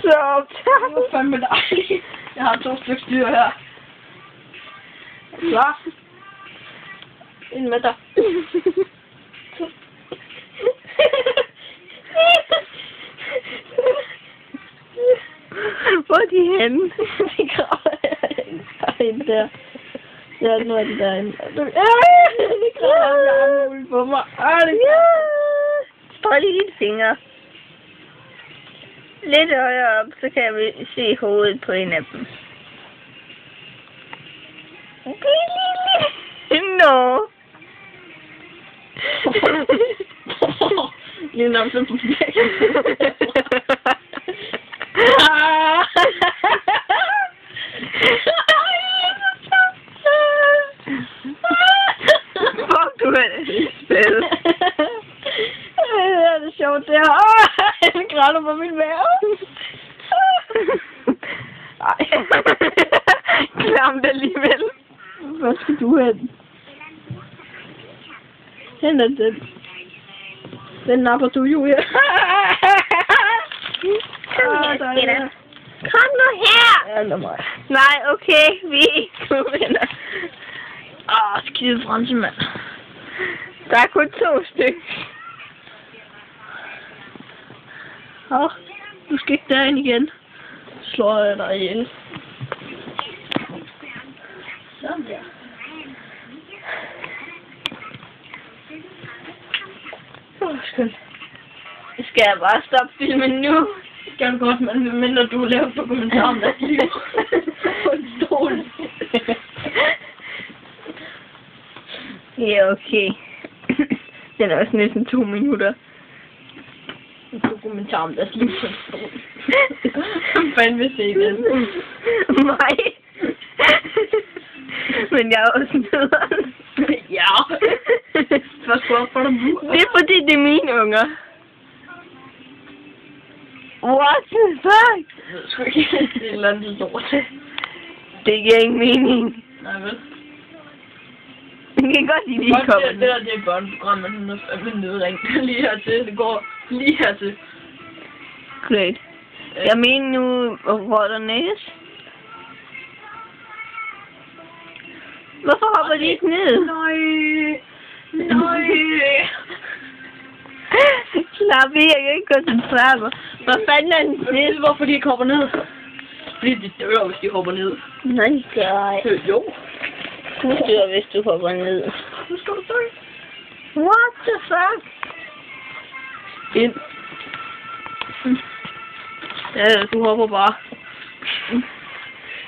Så optager Det var fandme dejligt. Jeg har 2 stykker styr her. Klar? Ind med dig. Hvor er de henne? De graver ind der. Ja, nu er de derinde. De graver med armhul på mig. Stræk lige dine fingre. Lidt højere op, så kan vi se hovedet på en af dem. Nå. Lige nok så på væk. Fuck, du er det spil. Det er det sjovt, det her. Han græder på min mave. Nej. Klam det alligevel. Hvor skal du hen? Hen er den. Den napper du, Julia. Kom nu her! Ja, lad mig. Nej, okay, vi er ikke venner. Skide fransemand. Der er kun 2 stykker. Du skal ikke derind igen. Slår jeg dig ihjel. Sådan der. Skønt. Skal jeg bare stoppe filmen nu? Det kan du godt, men mindre du laver dokumentar om deres liv. På en stol. Ja, okay. Den er også næsten 2 minutter. En dokumentar om deres liv på en stol. Hvem fanden vil se den? Mig. Men jeg er også nederen. Ja. Hvad skal jeg for dig nu? Det er fordi, det er mine unger. What the fuck? Jeg ved sgu ikke. Det er et eller andet lort. Det giver ingen mening. Nej, vel? Jeg kan godt lide, de kommer. Det der, det er børneprogram, men den er fandme nedring. Lige hertil. Det går lige hertil. Great. Jeg mener nu, hvor der næs. Hvorfor hopper de ikke ned? Nej. Nej. Slap i, jeg kan ikke koncentrere mig. Hvad fanden er den til? Hvorfor de ikke hopper ned? Fordi de dør, hvis de hopper ned. Nej, nej. Jo. Du dør, hvis du hopper ned. Nu skal du dø. What the fuck? Ind. Ja, du hopper bare.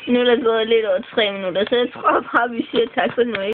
Nu er der gået lidt over 3 minutter, så jeg tror bare, vi siger tak for nu.